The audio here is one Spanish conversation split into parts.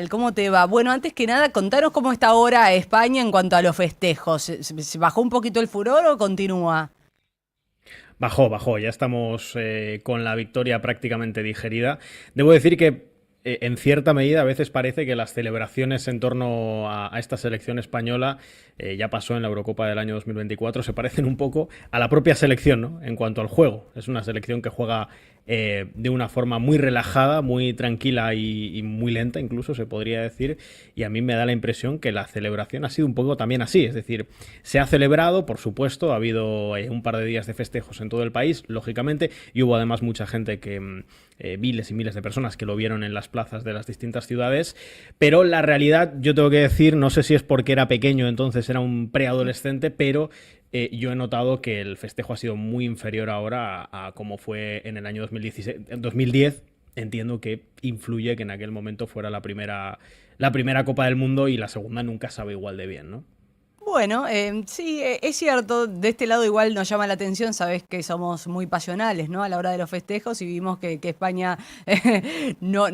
¿Cómo te va? Bueno, antes que nada, contanos cómo está ahora España en cuanto a los festejos. ¿Se bajó un poquito el furor o continúa? Bajó, ya estamos con la victoria prácticamente digerida. Debo decir que en cierta medida a veces parece que las celebraciones en torno a esta selección española, ya pasó en la Eurocopa del año 2024, se parecen un poco a la propia selección, ¿no? En cuanto al juego. Es una selección que juega de una forma muy relajada, muy tranquila y muy lenta, incluso se podría decir, y a mí me da la impresión que la celebración ha sido un poco también así, es decir, se ha celebrado, por supuesto, ha habido un par de días de festejos en todo el país, lógicamente, y hubo además mucha gente que, miles y miles de personas que lo vieron en las plazas de las distintas ciudades, pero la realidad, yo tengo que decir, no sé si es porque era pequeño, entonces era un preadolescente, pero yo he notado que el festejo ha sido muy inferior ahora a como fue en el año 2016, 2010. Entiendo que influye que en aquel momento fuera la primera Copa del Mundo y la segunda nunca sabe igual de bien, ¿no? Bueno, sí, es cierto, de este lado igual nos llama la atención, sabés que somos muy pasionales, ¿no? A la hora de los festejos y vimos que España no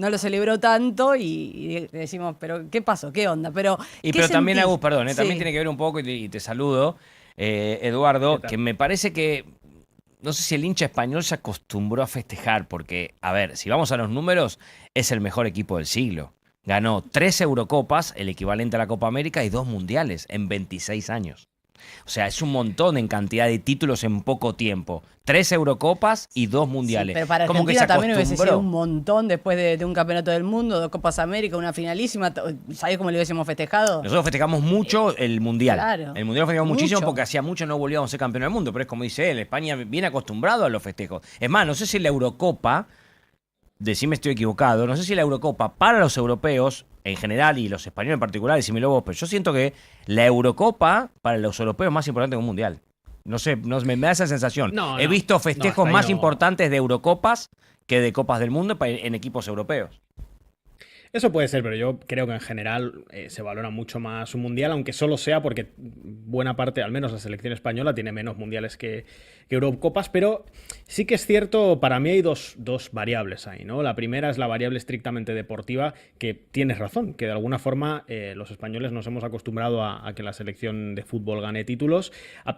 lo celebró tanto y decimos, pero ¿qué pasó? ¿Qué onda? Pero, Y ¿qué pero también, sentís? Agus, perdón, también Sí. tiene que ver un poco, y te saludo, ¿Qué Eduardo, que tal? me parece que, no sé si el hincha español se acostumbró a festejar, porque, a ver, si vamos a los números, es el mejor equipo del siglo. Ganó 3 Eurocopas, el equivalente a la Copa América, y 2 Mundiales en 26 años. O sea, es un montón en cantidad de títulos en poco tiempo. 3 Eurocopas y dos Sí, Mundiales. pero para Como que se Argentina también hubiese sido un acostumbró. montón después de un campeonato del mundo, dos Copas América, una finalísima. ¿Sabés cómo le hubiésemos festejado? Nosotros festejamos mucho el Mundial. Claro, El Mundial lo festejamos muchísimo mucho. porque hacía mucho no volvíamos a ser campeón del mundo, pero es como dice él, España viene acostumbrado a los festejos. Es más, no sé si la Eurocopa, decime estoy equivocado, no sé si la Eurocopa para los europeos en general y los españoles en particular, decímelo vos, pero yo siento que la Eurocopa para los europeos es más importante que un Mundial. No sé, me da esa sensación. No, He no, visto no, festejos hasta ahí más no. importantes de Eurocopas que de Copas del Mundo en equipos europeos. Eso puede ser, pero yo creo que en general se valora mucho más un mundial, aunque solo sea porque buena parte, al menos la selección española, tiene menos mundiales que Eurocopas, pero sí que es cierto, para mí hay dos variables ahí, ¿no? La primera es la variable estrictamente deportiva, que tienes razón, que de alguna forma los españoles nos hemos acostumbrado a que la selección de fútbol gane títulos.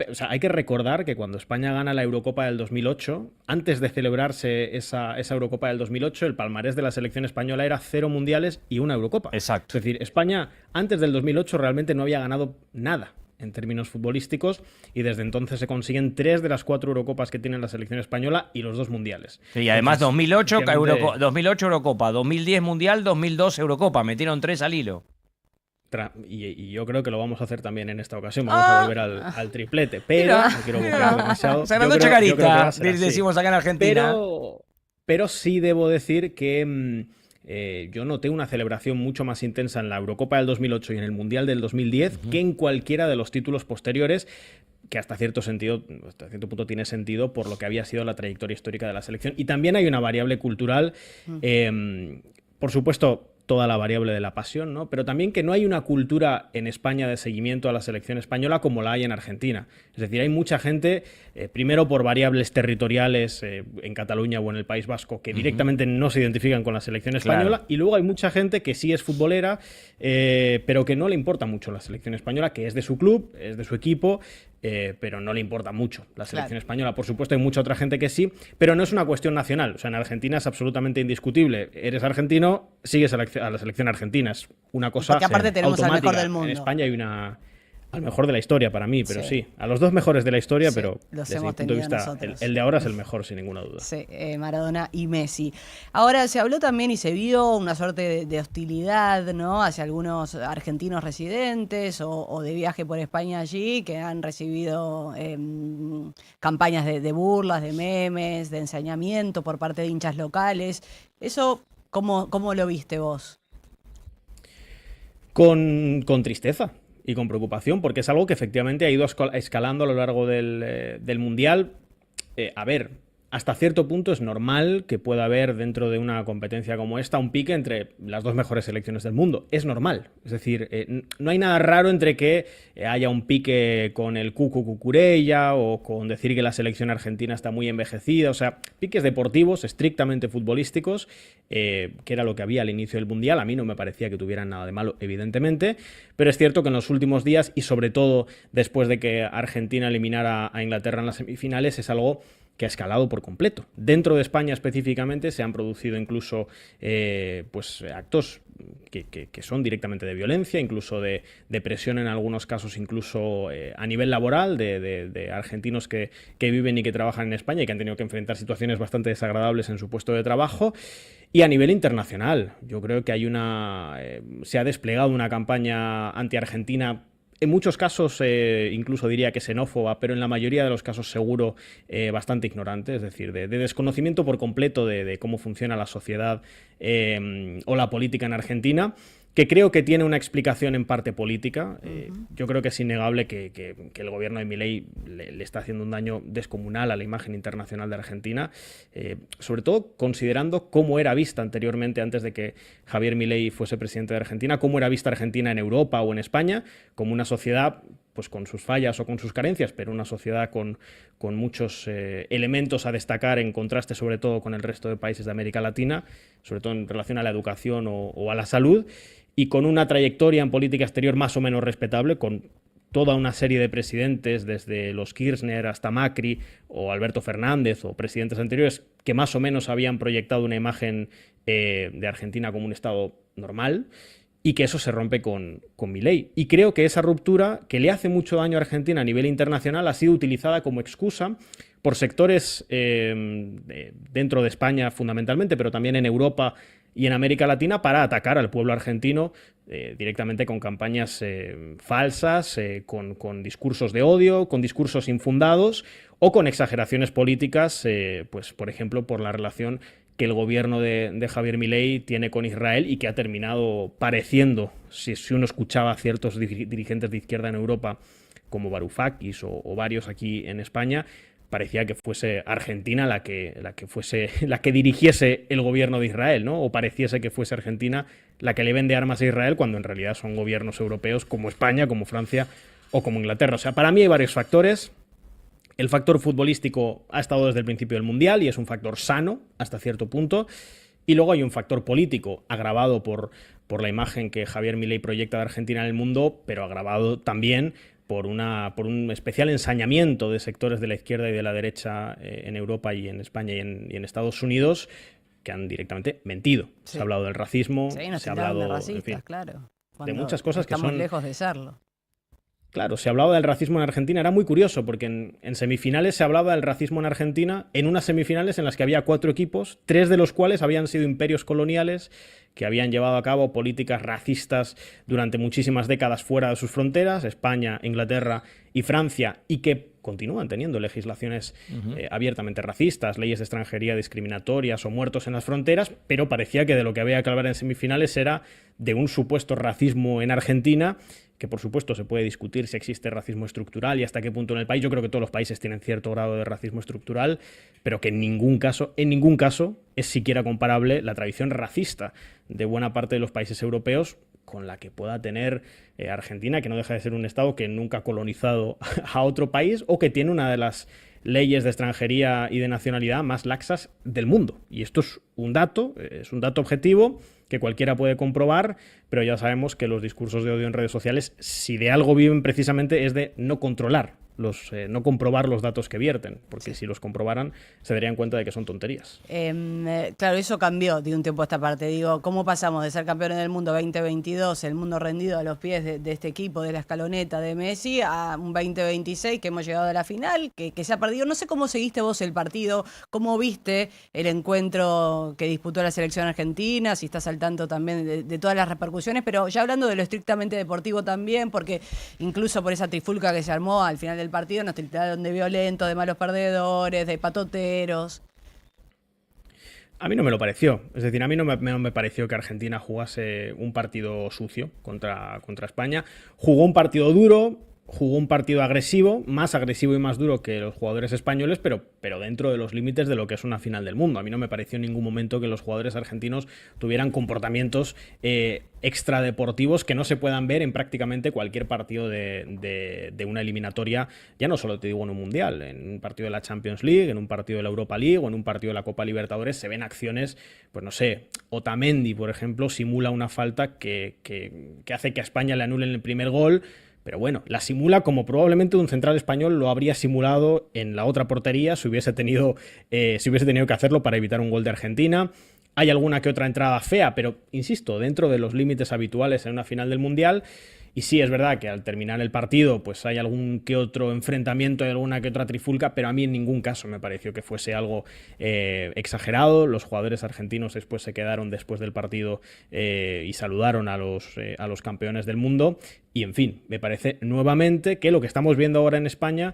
O sea, hay que recordar que cuando España gana la Eurocopa del 2008, antes de celebrarse esa Eurocopa del 2008, el palmarés de la selección española era 0 mundiales y una Eurocopa. Exacto. Es decir, España antes del 2008 realmente no había ganado nada en términos futbolísticos y desde entonces se consiguen 3 de las 4 Eurocopas que tiene la selección española y los 2 mundiales. Sí, y además Entonces, 2008, efectivamente, 2008 Eurocopa, 2010 Mundial, 2002 Eurocopa. Metieron tres al hilo. y yo creo que lo vamos a hacer también en esta ocasión. Vamos a volver Ah, al triplete, pero mira, no quiero buquear mira. demasiado. Sacando Yo creo que va chacarita, a ser así. decimos acá en Argentina. Pero sí debo decir que yo noté una celebración mucho más intensa en la Eurocopa del 2008 y en el Mundial del 2010 que en cualquiera de los títulos posteriores, que hasta cierto sentido, hasta cierto punto tiene sentido por lo que había sido la trayectoria histórica de la selección. Y también hay una variable cultural, por supuesto, toda la variable de la pasión, ¿no? Pero también que no hay una cultura en España de seguimiento a la selección española como la hay en Argentina. Es decir, hay mucha gente, primero por variables territoriales en Cataluña o en el País Vasco, que directamente no se identifican con la selección Claro. española, y luego hay mucha gente que sí es futbolera, pero que no le importa mucho la selección española, que es de su club, es de su equipo, pero no le importa mucho la Claro. selección española. Por supuesto, hay mucha otra gente que sí, pero no es una cuestión nacional. O sea, en Argentina es absolutamente indiscutible. Eres argentino, sigues a la selección argentina. Es una cosa Porque aparte tenemos al mejor automática. del En mundo. España hay al mejor de la historia para mí, pero Sí, sí. A los dos mejores de la historia, sí, pero los desde mi hemos punto de tenido vista, nosotros. el de ahora es el mejor, sin ninguna duda. Sí, Maradona y Messi. Ahora, se habló también y se vio una suerte de hostilidad, ¿no? Hacia algunos argentinos residentes o de viaje por España allí que han recibido campañas de burlas, de memes, de ensañamiento por parte de hinchas locales. Eso, ¿cómo lo viste vos? Con tristeza y con preocupación, porque es algo que efectivamente ha ido escalando a lo largo del Mundial. A ver, hasta cierto punto es normal que pueda haber dentro de una competencia como esta un pique entre las dos mejores selecciones del mundo. Es normal. Es decir, no hay nada raro entre que haya un pique con el Cucu Cucurella o con decir que la selección argentina está muy envejecida. O sea, piques deportivos, estrictamente futbolísticos, que era lo que había al inicio del Mundial. A mí no me parecía que tuvieran nada de malo, evidentemente, pero es cierto que en los últimos días, y sobre todo después de que Argentina eliminara a Inglaterra en las semifinales, es algo que ha escalado por completo. Dentro de España específicamente se han producido incluso actos que son directamente de violencia, incluso de presión en algunos casos, incluso a nivel laboral, de argentinos que viven y que trabajan en España y que han tenido que enfrentar situaciones bastante desagradables en su puesto de trabajo. Y a nivel internacional, yo creo que se ha desplegado una campaña anti-argentina, en muchos casos incluso diría que xenófoba, pero en la mayoría de los casos seguro bastante ignorante, es decir, de desconocimiento por completo de cómo funciona la sociedad o la política en Argentina, que creo que tiene una explicación en parte política. Yo creo que es innegable que el gobierno de Milei le está haciendo un daño descomunal a la imagen internacional de Argentina, sobre todo considerando cómo era vista anteriormente, antes de que Javier Milei fuese presidente de Argentina, cómo era vista Argentina en Europa o en España, como una sociedad pues con sus fallas o con sus carencias, pero una sociedad con muchos elementos a destacar en contraste sobre todo con el resto de países de América Latina, sobre todo en relación a la educación o a la salud, y con una trayectoria en política exterior más o menos respetable, con toda una serie de presidentes, desde los Kirchner hasta Macri o Alberto Fernández o presidentes anteriores, que más o menos habían proyectado una imagen de Argentina como un Estado normal, y que eso se rompe con Milei. Y creo que esa ruptura, que le hace mucho daño a Argentina a nivel internacional, ha sido utilizada como excusa por sectores dentro de España fundamentalmente, pero también en Europa y en América Latina, para atacar al pueblo argentino directamente con campañas falsas, con discursos de odio, con discursos infundados o con exageraciones políticas, pues por ejemplo por la relación que el gobierno de Javier Milei tiene con Israel y que ha terminado pareciendo, si uno escuchaba a ciertos dirigentes de izquierda en Europa, como Varoufakis o varios aquí en España, parecía que fuese Argentina la que dirigiese el gobierno de Israel, ¿no? O pareciese que fuese Argentina la que le vende armas a Israel, cuando en realidad son gobiernos europeos como España, como Francia o como Inglaterra. O sea, para mí hay varios factores. El factor futbolístico ha estado desde el principio del Mundial y es un factor sano hasta cierto punto. Y luego hay un factor político agravado por la imagen que Javier Milei proyecta de Argentina en el mundo, pero agravado también por un especial ensañamiento de sectores de la izquierda y de la derecha en Europa y en España y en Estados Unidos, que han directamente mentido. Sí. Se ha hablado del racismo, nos se ha hablado de racistas, en fin, claro, de muchas cosas que son... Estamos lejos de serlo. Claro, se hablaba del racismo en Argentina, era muy curioso, porque en semifinales se hablaba del racismo en Argentina, en unas semifinales en las que había 4 equipos, 3 de los cuales habían sido imperios coloniales que habían llevado a cabo políticas racistas durante muchísimas décadas fuera de sus fronteras, España, Inglaterra y Francia, y que continúan teniendo legislaciones abiertamente racistas, leyes de extranjería discriminatorias o muertos en las fronteras, pero parecía que de lo que había que hablar en semifinales era de un supuesto racismo en Argentina, que por supuesto se puede discutir si existe racismo estructural y hasta qué punto en el país. Yo creo que todos los países tienen cierto grado de racismo estructural, pero que en ningún caso es siquiera comparable la tradición racista de buena parte de los países europeos con la que pueda tener Argentina, que no deja de ser un Estado que nunca ha colonizado a otro país o que tiene una de las leyes de extranjería y de nacionalidad más laxas del mundo. Y esto es un dato objetivo que cualquiera puede comprobar, pero ya sabemos que los discursos de odio en redes sociales, si de algo viven precisamente, es de no controlar no comprobar los datos que vierten, porque si los comprobaran se darían cuenta de que son tonterías. Claro, eso cambió de un tiempo a esta parte. Digo, ¿cómo pasamos de ser campeones del mundo 2022, el mundo rendido a los pies de este equipo, de la escaloneta de Messi, a un 2026 que hemos llegado a la final, que se ha perdido? No sé cómo seguiste vos el partido, cómo viste el encuentro que disputó la selección argentina, si estás al tanto también de todas las repercusiones, pero ya hablando de lo estrictamente deportivo también, porque incluso por esa trifulca que se armó al final del partido nos tildaron de violentos, de malos perdedores, de patoteros. A mí no me lo pareció. Es decir, a mí no me pareció que Argentina jugase un partido sucio contra España. Jugó un partido duro, jugó un partido agresivo, más agresivo y más duro que los jugadores españoles, pero dentro de los límites de lo que es una final del mundo. A mí no me pareció en ningún momento que los jugadores argentinos tuvieran comportamientos extradeportivos que no se puedan ver en prácticamente cualquier partido de una eliminatoria, ya no solo te digo en un Mundial, en un partido de la Champions League, en un partido de la Europa League o en un partido de la Copa Libertadores se ven acciones, pues no sé, Otamendi, por ejemplo, simula una falta que hace que a España le anulen el primer gol. Pero bueno, la simula como probablemente un central español lo habría simulado en la otra portería si hubiese tenido que hacerlo para evitar un gol de Argentina. Hay alguna que otra entrada fea, pero insisto, dentro de los límites habituales en una final del Mundial. Y sí, es verdad que al terminar el partido pues hay algún que otro enfrentamiento, hay alguna que otra trifulca, pero a mí en ningún caso me pareció que fuese algo exagerado. Los jugadores argentinos después se quedaron después del partido y saludaron a los campeones del mundo. Y en fin, me parece nuevamente que lo que estamos viendo ahora en España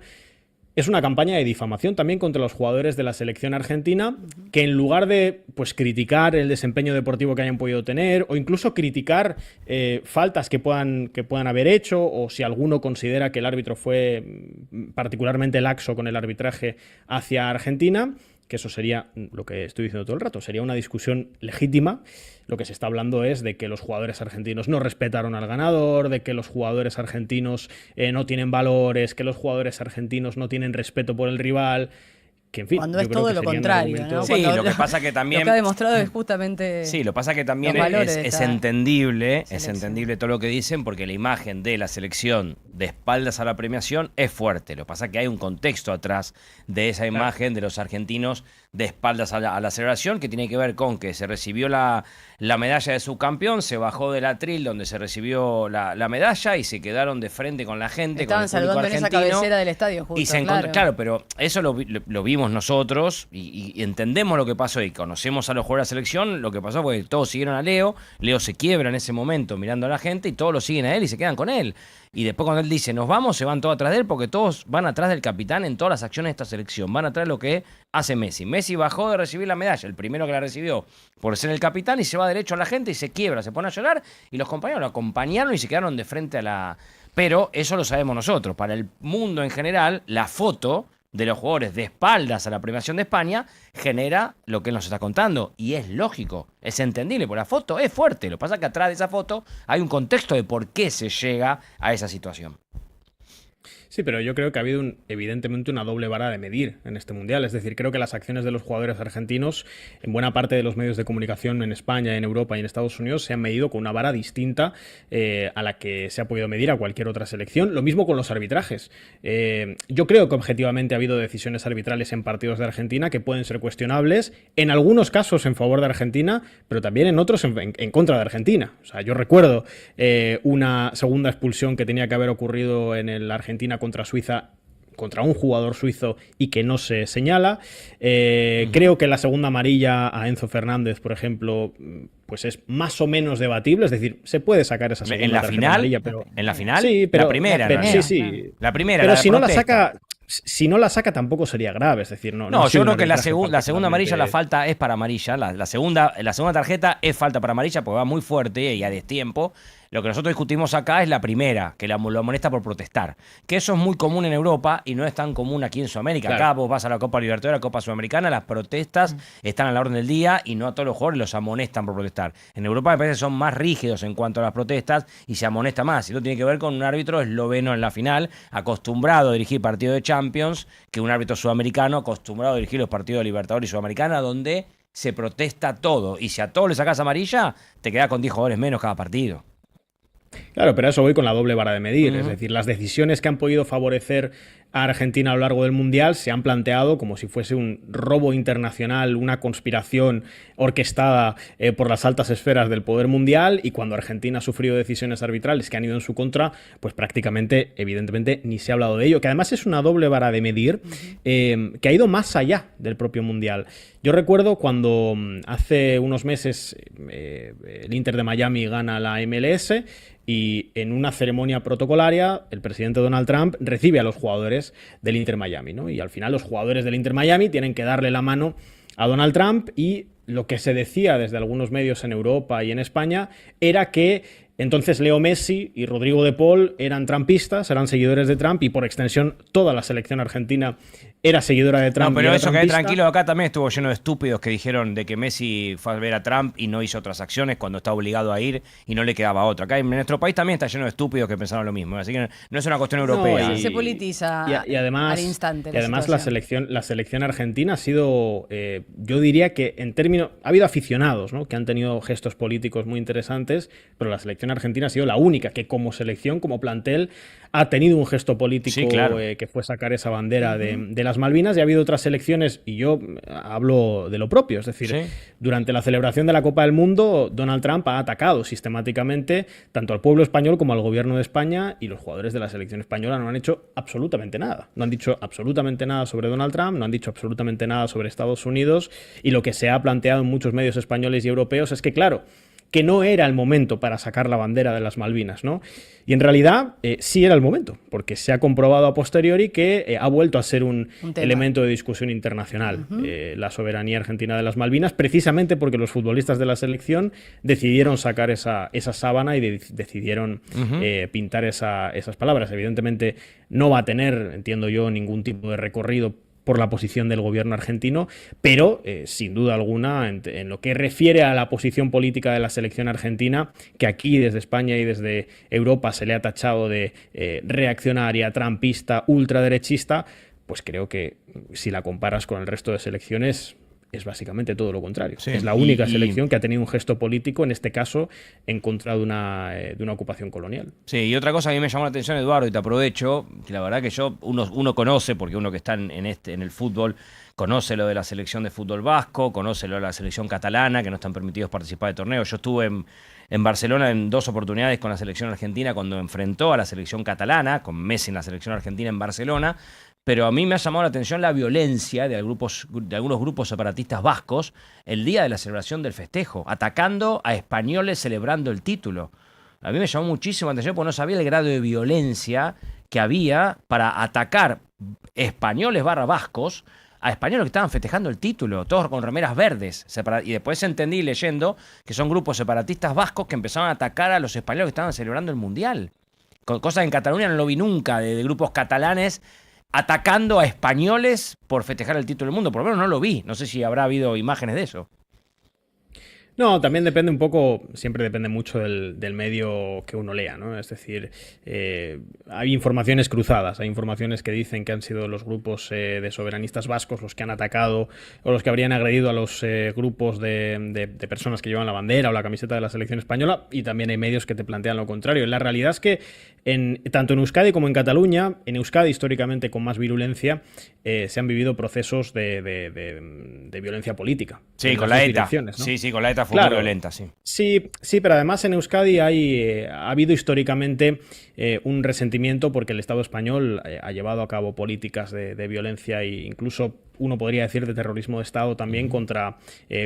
es una campaña de difamación también contra los jugadores de la selección argentina, que en lugar de pues criticar el desempeño deportivo que hayan podido tener o incluso criticar faltas que puedan haber hecho, o si alguno considera que el árbitro fue particularmente laxo con el arbitraje hacia Argentina, que eso sería lo que estoy diciendo todo el rato, sería una discusión legítima. Lo que se está hablando es de que los jugadores argentinos no respetaron al ganador, de que los jugadores argentinos no tienen valores, que los jugadores argentinos no tienen respeto por el rival. Que, en fin, cuando es todo lo contrario, ¿no? Sí, lo que pasa que también... Lo que ha demostrado es justamente... Sí, lo que pasa que también es entendible todo lo que dicen, porque la imagen de la selección de espaldas a la premiación es fuerte. Lo que pasa que hay un contexto atrás de esa imagen de los argentinos de espaldas a la celebración, que tiene que ver con que se recibió la medalla de subcampeón, se bajó del atril donde se recibió la medalla y se quedaron de frente con la gente. Estaban saludando en esa cabecera del estadio justo, y claro, pero eso lo vimos nosotros y entendemos lo que pasó y conocemos a los jugadores de la selección. Lo que pasó fue que todos siguieron a Leo se quiebra en ese momento mirando a la gente y todos lo siguen a él y se quedan con él. Y después cuando él dice nos vamos, se van todos atrás de él, porque todos van atrás del capitán en todas las acciones de esta selección, van atrás de lo que hace Messi. Messi bajó de recibir la medalla, el primero que la recibió por ser el capitán, y se va derecho a la gente y se quiebra, se pone a llorar, y los compañeros lo acompañaron y se quedaron de frente a la... Pero eso lo sabemos nosotros. Para el mundo en general, la foto de los jugadores de espaldas a la premiación de España genera lo que él nos está contando, y es lógico, es entendible, porque la foto es fuerte. Lo que pasa es que atrás de esa foto hay un contexto de por qué se llega a esa situación. Sí, pero yo creo que ha habido evidentemente una doble vara de medir en este Mundial. Es decir, creo que las acciones de los jugadores argentinos en buena parte de los medios de comunicación en España, en Europa y en Estados Unidos se han medido con una vara distinta a la que se ha podido medir a cualquier otra selección. Lo mismo con los arbitrajes. Yo creo que objetivamente ha habido decisiones arbitrales en partidos de Argentina que pueden ser cuestionables, en algunos casos en favor de Argentina, pero también en otros en contra de Argentina. O sea, yo recuerdo una segunda expulsión que tenía que haber ocurrido en el Argentina contra Suiza, contra un jugador suizo, y que no se señala. Creo que la segunda amarilla a Enzo Fernández, por ejemplo, pues es más o menos debatible. Es decir, se puede sacar esa segunda ¿En la final? Amarilla, pero... ¿En la final? Sí, pero... La primera. Sí. La primera, pero la si no la protesta. saca... Si no la saca tampoco sería grave, es decir, no yo creo que la arbitraje segunda amarilla, particularmente... la falta es para amarilla. La segunda tarjeta es falta para amarilla porque va muy fuerte y a destiempo. Lo que nosotros discutimos acá es la primera, que lo amonesta por protestar. Que eso es muy común en Europa y no es tan común aquí en Sudamérica. Claro. Acá vos vas a la Copa Libertadores, a la Copa Sudamericana, las protestas están a la orden del día y no a todos los jugadores los amonestan por protestar. En Europa me parece que son más rígidos en cuanto a las protestas y se amonesta más. Y esto tiene que ver con un árbitro esloveno en la final, acostumbrado a dirigir partidos de Champions, que un árbitro sudamericano acostumbrado a dirigir los partidos de Libertadores y Sudamericana, donde se protesta todo. Y si a todos le sacás amarilla, te quedás con 10 jugadores menos cada partido. Claro, pero a eso voy con la doble vara de medir. Es decir, las decisiones que han podido favorecer a Argentina a lo largo del Mundial se han planteado como si fuese un robo internacional, una conspiración orquestada por las altas esferas del poder mundial, y cuando Argentina ha sufrido decisiones arbitrales que han ido en su contra, pues prácticamente, evidentemente, ni se ha hablado de ello, que además es una doble vara de medir que ha ido más allá del propio Mundial. Yo recuerdo cuando hace unos meses el Inter de Miami gana la MLS, y en una ceremonia protocolaria el presidente Donald Trump recibe a los jugadores del Inter Miami, ¿no? Y al final los jugadores del Inter Miami tienen que darle la mano a Donald Trump, y lo que se decía desde algunos medios en Europa y en España era que Entonces Leo Messi y Rodrigo de Paul eran trumpistas, eran seguidores de Trump y por extensión toda la selección argentina era seguidora de Trump. No, pero y era eso, quedé trumpista. tranquilo, acá también estuvo lleno de estúpidos que dijeron de que Messi fue a ver a Trump y no hizo otras acciones cuando estaba obligado a ir y no le quedaba otra. Acá en nuestro país también está lleno de estúpidos que pensaron lo mismo, así que no es una cuestión europea. Se politiza y además, al instante. Y además la selección argentina ha sido, yo diría que en términos, ha habido aficionados, ¿no?, que han tenido gestos políticos muy interesantes, pero la selección argentina ha sido la única que como selección, como plantel, ha tenido un gesto político, sí, claro, que fue sacar esa bandera de las Malvinas, y ha habido otras selecciones, y yo hablo de lo propio, es decir, sí, durante la celebración de la Copa del Mundo, Donald Trump ha atacado sistemáticamente tanto al pueblo español como al gobierno de España, y los jugadores de la selección española no han hecho absolutamente nada. No han dicho absolutamente nada sobre Donald Trump, no han dicho absolutamente nada sobre Estados Unidos, y lo que se ha planteado en muchos medios españoles y europeos es que, claro, que no era el momento para sacar la bandera de las Malvinas, ¿no? Y en realidad sí era el momento, porque se ha comprobado a posteriori que ha vuelto a ser un elemento de discusión internacional, la soberanía argentina de las Malvinas, precisamente porque los futbolistas de la selección decidieron sacar esa sábana y decidieron pintar esas palabras. Evidentemente no va a tener, entiendo yo, ningún tipo de recorrido por la posición del gobierno argentino, pero sin duda alguna en lo que refiere a la posición política de la selección argentina, que aquí desde España y desde Europa se le ha tachado de reaccionaria, trumpista, ultraderechista, pues creo que si la comparas con el resto de selecciones es básicamente todo lo contrario. Sí, es la única selección que ha tenido un gesto político, en este caso, en contra de una ocupación colonial. Sí, y otra cosa a mí me llamó la atención, Eduardo, y te aprovecho, que la verdad que uno conoce, porque uno que está en el fútbol, conoce lo de la selección de fútbol vasco, conoce lo de la selección catalana, que no están permitidos participar de torneos. Yo estuve en Barcelona en 2 oportunidades con la selección argentina cuando enfrentó a la selección catalana, con Messi en la selección argentina en Barcelona. Pero a mí me ha llamado la atención la violencia de algunos grupos separatistas vascos el día de la celebración del festejo, atacando a españoles celebrando el título. A mí me llamó muchísimo la atención porque no sabía el grado de violencia que había para atacar españoles vascos a españoles que estaban festejando el título, todos con remeras verdes. Y después entendí leyendo que son grupos separatistas vascos que empezaron a atacar a los españoles que estaban celebrando el Mundial. Cosa que en Cataluña no lo vi nunca, de grupos catalanes atacando a españoles por festejar el título del mundo. Por lo menos no lo vi. No sé si habrá habido imágenes de eso. No, también depende un poco, siempre depende mucho del medio que uno lea, ¿no? Es decir, hay informaciones cruzadas, hay informaciones que dicen que han sido los grupos de soberanistas vascos los que han atacado o los que habrían agredido a los grupos de personas que llevan la bandera o la camiseta de la selección española, y también hay medios que te plantean lo contrario. La realidad es que tanto en Euskadi como en Cataluña, en Euskadi históricamente con más virulencia, se han vivido procesos de violencia política. Sí, con la ETA. ¿No? Sí, con la ETA fue muy violenta, sí. Sí, pero además en Euskadi ha habido históricamente un resentimiento porque el Estado español ha llevado a cabo políticas de violencia e incluso uno podría decir de terrorismo de Estado también contra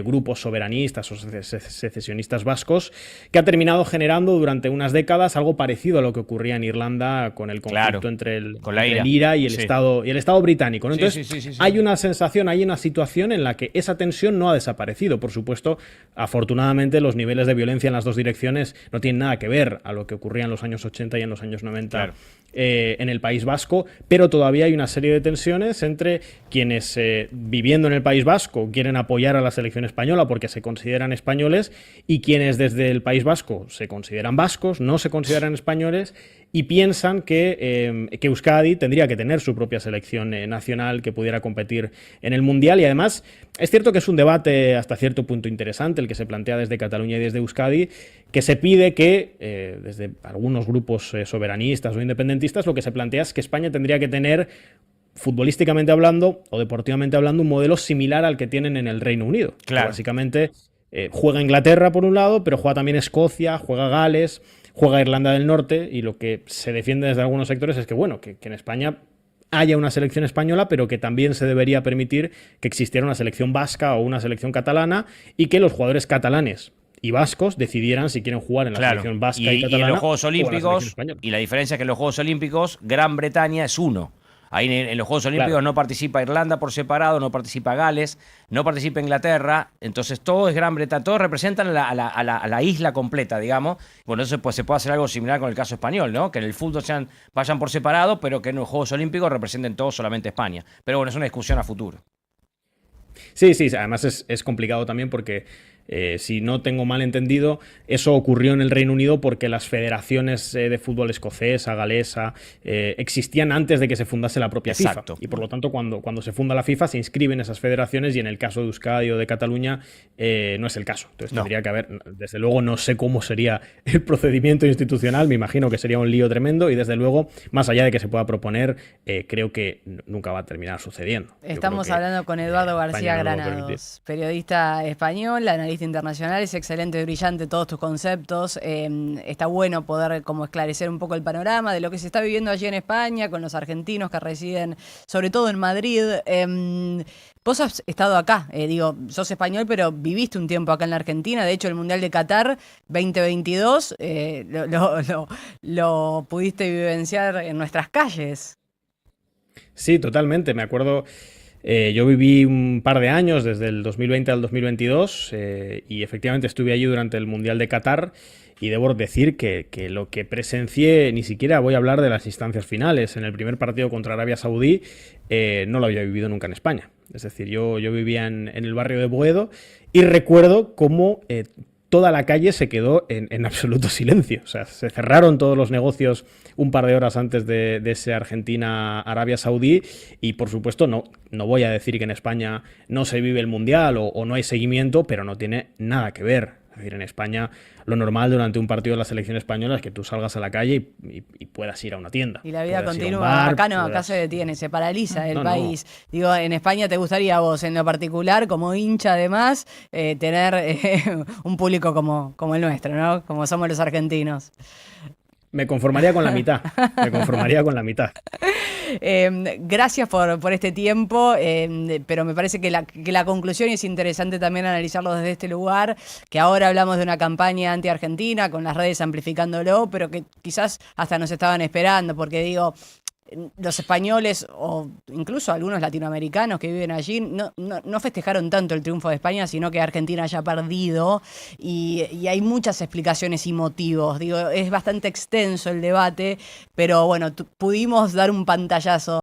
grupos soberanistas o secesionistas vascos, que ha terminado generando durante unas décadas algo parecido a lo que ocurría en Irlanda con el conflicto entre el IRA y el Estado británico, ¿no? Entonces hay una sensación, hay una situación en la que esa tensión no ha desaparecido. Por supuesto, afortunadamente los niveles de violencia en las dos direcciones no tienen nada que ver a lo que ocurría en los años 80 y en los años 90 en el País Vasco, pero todavía hay una serie de tensiones entre quienes viviendo en el País Vasco quieren apoyar a la selección española porque se consideran españoles y quienes desde el País Vasco se consideran vascos, no se consideran españoles y piensan que Euskadi tendría que tener su propia selección nacional que pudiera competir en el Mundial. Y además es cierto que es un debate hasta cierto punto interesante el que se plantea desde Cataluña y desde Euskadi, que se pide que desde algunos grupos soberanistas o independentistas lo que se plantea es que España tendría que tener, futbolísticamente hablando o deportivamente hablando, un modelo similar al que tienen en el Reino Unido. Claro. Básicamente juega Inglaterra por un lado, pero juega también Escocia, juega Gales, juega Irlanda del Norte, y lo que se defiende desde algunos sectores es que, bueno, que en España haya una selección española, pero que también se debería permitir que existiera una selección vasca o una selección catalana y que los jugadores catalanes y vascos decidieran si quieren jugar en la selección vasca y catalana y en los Juegos Olímpicos, o en la selección española. Y la diferencia es que en los Juegos Olímpicos Gran Bretaña es uno. Ahí en los Juegos Olímpicos Claro. no participa Irlanda por separado, no participa Gales, no participa Inglaterra, entonces todo es Gran Bretaña, todos representan a la isla completa, digamos. Bueno, eso pues, se puede hacer algo similar con el caso español, ¿no? Que en el fútbol vayan por separado, pero que en los Juegos Olímpicos representen todos solamente España. Pero bueno, es una discusión a futuro. Sí, sí, además es complicado también porque, si no tengo mal entendido, eso ocurrió en el Reino Unido porque las federaciones de fútbol escocesa, galesa, existían antes de que se fundase la propia Exacto. FIFA. Y por lo tanto, cuando se funda la FIFA, se inscriben esas federaciones y en el caso de Euskadi o de Cataluña no es el caso. Entonces No. tendría que haber, desde luego no sé cómo sería el procedimiento institucional, me imagino que sería un lío tremendo y desde luego, más allá de que se pueda proponer, creo que nunca va a terminar sucediendo. Yo Estamos creo que, hablando con Eduardo García España no lo va a permitir. Granados, periodista español, analista internacional. Es excelente, brillante todos tus conceptos. Está bueno poder como esclarecer un poco el panorama de lo que se está viviendo allí en España con los argentinos que residen sobre todo en Madrid. Vos has estado acá, digo, sos español, pero viviste un tiempo acá en la Argentina. De hecho, el Mundial de Qatar 2022 lo pudiste vivenciar en nuestras calles. Sí, totalmente. Me acuerdo, yo viví un par de años, desde el 2020 al 2022, y efectivamente estuve allí durante el Mundial de Qatar. Y debo decir que lo que presencié, ni siquiera voy a hablar de las instancias finales. En el primer partido contra Arabia Saudí no lo había vivido nunca en España. Es decir, yo vivía en el barrio de Boedo y recuerdo cómo toda la calle se quedó en absoluto silencio. O sea, se cerraron todos los negocios un par de horas antes de ese Argentina-Arabia Saudí y, por supuesto, no voy a decir que en España no se vive el Mundial o no hay seguimiento, pero no tiene nada que ver. Es decir, en España lo normal durante un partido de la selección española es que tú salgas a la calle y puedas ir a una tienda. Y la vida puedas ir a un continúa. bar, Acá no, acá puedas- se detiene, se paraliza el No, país. Digo, en España te gustaría a vos, en lo particular, como hincha además, tener un público como el nuestro, ¿no? Como somos los argentinos. Me conformaría con la mitad. Me conformaría con la mitad. Gracias por este tiempo, pero me parece que la conclusión y es interesante también analizarlo desde este lugar, que ahora hablamos de una campaña anti-argentina, con las redes amplificándolo, pero que quizás hasta nos estaban esperando, porque digo, los españoles o incluso algunos latinoamericanos que viven allí no festejaron tanto el triunfo de España, sino que Argentina haya perdido y hay muchas explicaciones y motivos. Digo, es bastante extenso el debate, pero bueno, pudimos dar un pantallazo